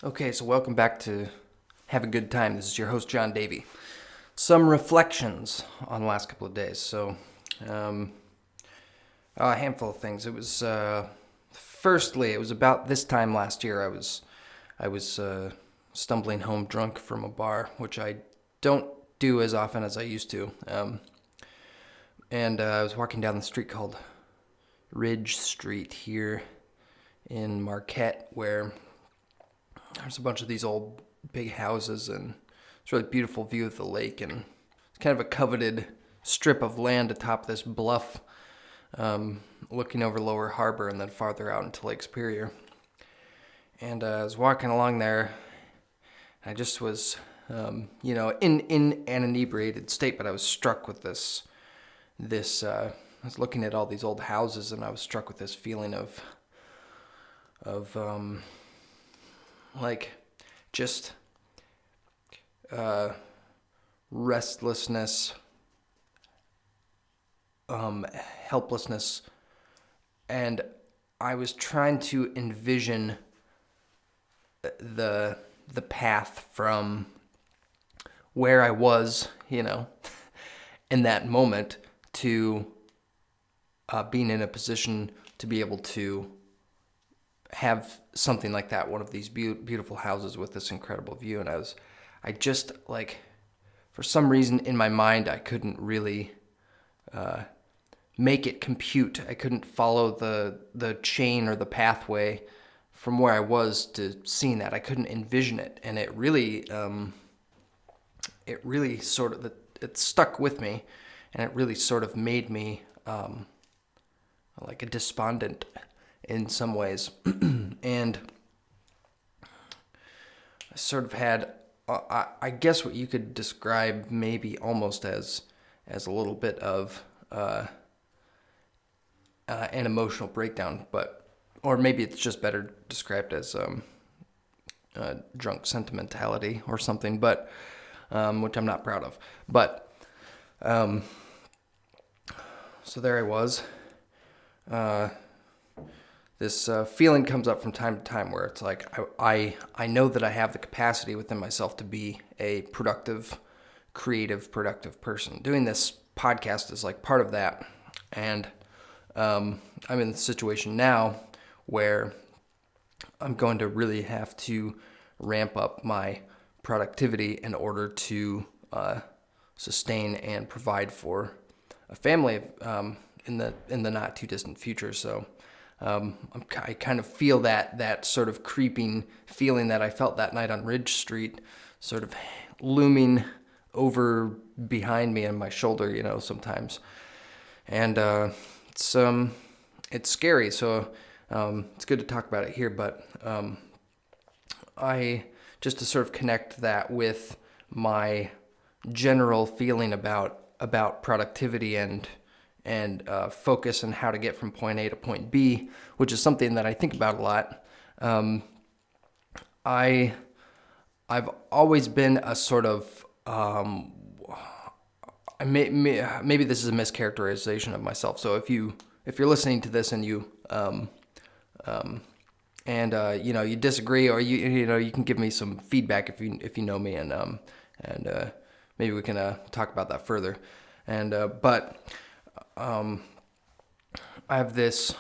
Okay, so welcome back to Have a Good Time. This is your host, John Davey. Some reflections on the last couple of days. Um, a handful of things. Firstly, it was about this time last year. I was stumbling home drunk from a bar, which I don't do as often as I used to. And I was walking down the street called Ridge Street here in Marquette, where there's a bunch of these old big houses, and it's a really beautiful view of the lake, and it's kind of a coveted strip of land atop this bluff, looking over Lower Harbor and then farther out into Lake Superior. And I was walking along there, and I just was, in an inebriated state, but I was struck with I was looking at all these old houses, and I was struck with this feeling of like just restlessness, helplessness, and I was trying to envision the path from where I was, in that moment to being in a position to be able to have something like that, one of these beautiful houses with this incredible view. And I just for some reason in my mind, I couldn't really make it compute. I couldn't follow the chain or the pathway from where I was to seeing that. I couldn't envision it, and it really it stuck with me, and it really sort of made me like a despondent in some ways. And I sort of had, I guess what you could describe maybe almost as a little bit of an emotional breakdown, or maybe it's just better described as drunk sentimentality or something, but which I'm not proud of. But so there I was. This feeling comes up from time to time where it's like I know that I have the capacity within myself to be a productive, creative, productive person. Doing this podcast is like part of that, and I'm in the situation now where I'm going to really have to ramp up my productivity in order to sustain and provide for a family in the not too distant future. So I kind of feel that sort of creeping feeling that I felt that night on Ridge Street, sort of looming over behind me on my shoulder, sometimes, and it's scary. So it's good to talk about it here, but I just to sort of connect that with my general feeling about productivity and focus and how to get from point A to point B, which is something that I think about a lot. I've always been a sort of maybe this is a mischaracterization of myself. So if you're listening to this and you you disagree, or you can give me some feedback if you know me, and maybe we can talk about that further. And but I have this.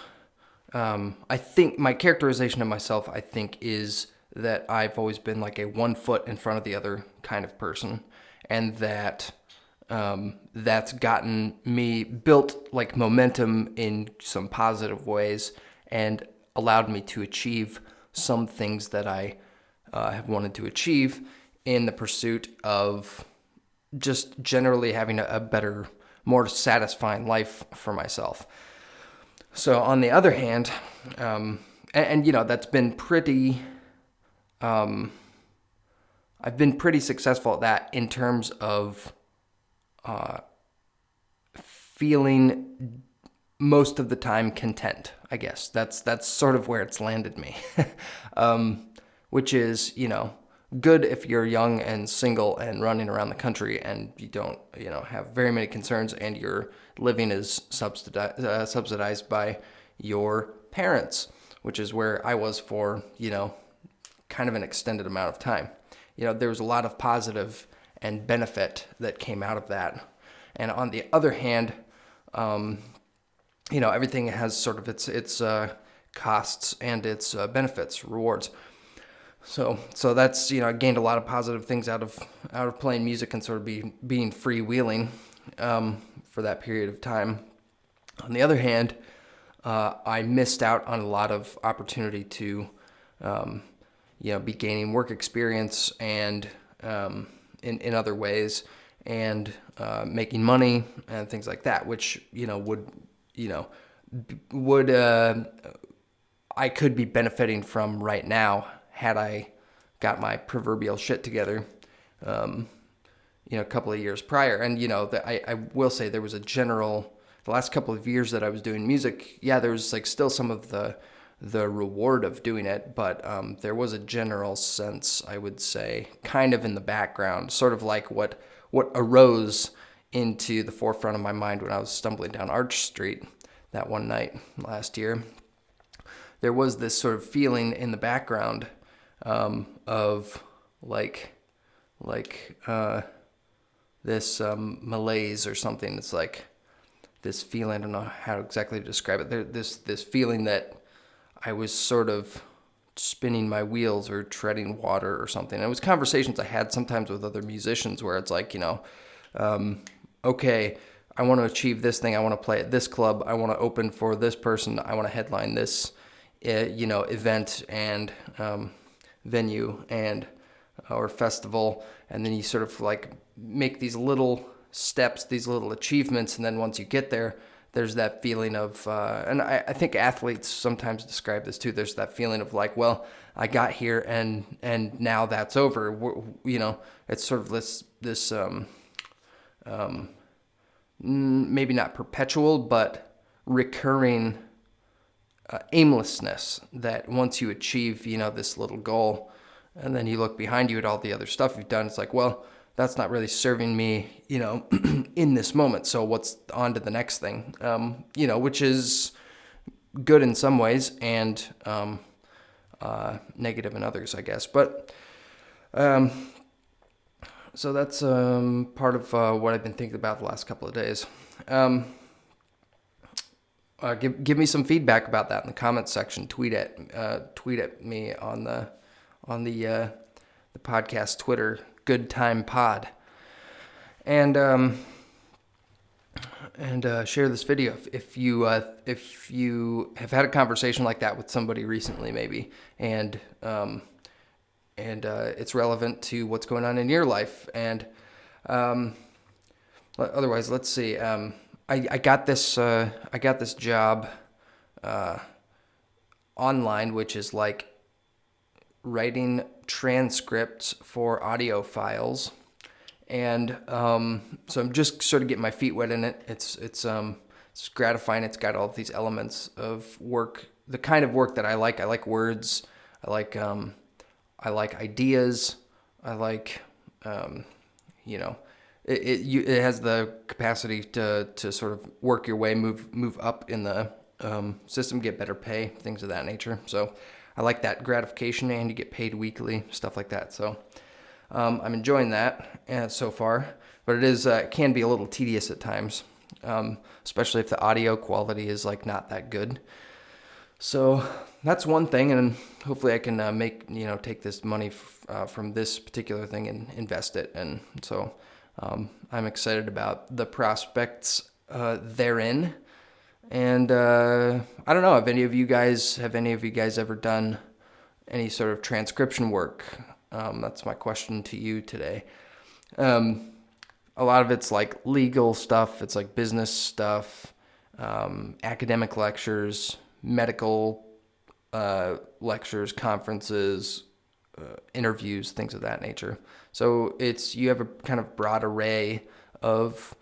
I think my characterization of myself, is that I've always been like a 1 foot in front of the other kind of person, and that that's gotten me built like momentum in some positive ways, and allowed me to achieve some things that I have wanted to achieve in the pursuit of just generally having a better, more satisfying life for myself. So on the other hand, that's been pretty, I've been pretty successful at that in terms of feeling most of the time content, I guess. That's sort of where it's landed me, which is, good if you're young and single and running around the country and you don't, have very many concerns, and your living is subsidized by your parents, which is where I was for, kind of an extended amount of time. There was a lot of positive and benefit that came out of that. And on the other hand, everything has sort of its costs and its benefits, rewards. So that's, I gained a lot of positive things out of playing music and sort of being freewheeling for that period of time. On the other hand, I missed out on a lot of opportunity to, be gaining work experience and in other ways, and making money and things like that, which would I could be benefiting from right now had I got my proverbial shit together, a couple of years prior. And I will say there was the last couple of years that I was doing music, there was like still some of the reward of doing it, but there was a general sense, I would say, kind of in the background, sort of like what arose into the forefront of my mind when I was stumbling down Arch Street that one night last year. There was this sort of feeling in the background of this malaise or something. It's like this feeling, I don't know how exactly to describe it. This feeling that I was sort of spinning my wheels or treading water or something. And it was conversations I had sometimes with other musicians where it's like, okay, I want to achieve this thing. I want to play at this club. I want to open for this person. I want to headline this, event and venue and or festival. And then you sort of like make these little steps, these little achievements. And then once you get there, there's that feeling of, and I think athletes sometimes describe this too. There's that feeling of like, well, I got here and now that's over. It's sort of this maybe not perpetual, but recurring aimlessness that once you achieve, this little goal, and then you look behind you at all the other stuff you've done, it's like, well, that's not really serving me, in this moment. So what's on to the next thing, which is good in some ways and negative in others, I guess. But so that's part of what I've been thinking about the last couple of days. Give me some feedback about that in the comments section. Tweet at me on the podcast Twitter, Good Time Pod, and share this video if you have had a conversation like that with somebody recently, maybe, and it's relevant to what's going on in your life. And otherwise, let's see. I got this job online, which is like writing transcripts for audio files, and so I'm just sort of getting my feet wet in it. It's gratifying. It's got all of these elements of work, the kind of work that I like. I like words. I like ideas. I like it has the capacity to sort of work your way, move up in the system, get better pay, things of that nature. So I like that gratification, and you get paid weekly, stuff like that. So I'm enjoying that so far, but it can be a little tedious at times, especially if the audio quality is like not that good. So that's one thing, and hopefully I can take this money from this particular thing and invest it. And so I'm excited about the prospects therein. And I don't know, have any of you guys ever done any sort of transcription work? That's my question to you today. A lot of it's like legal stuff. It's like business stuff, academic lectures, medical lectures, conferences, interviews, things of that nature. So you have a kind of broad array of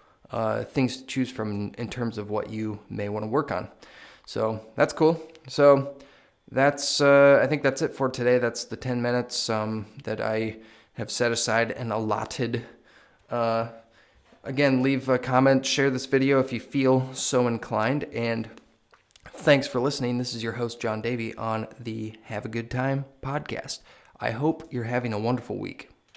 things to choose from in terms of what you may want to work on. So that's cool. So I think that's it for today. That's the 10 minutes that I have set aside and allotted. Again, leave a comment, share this video if you feel so inclined, and thanks for listening. This is your host, John Davey, on the Have a Good Time podcast. I hope you're having a wonderful week.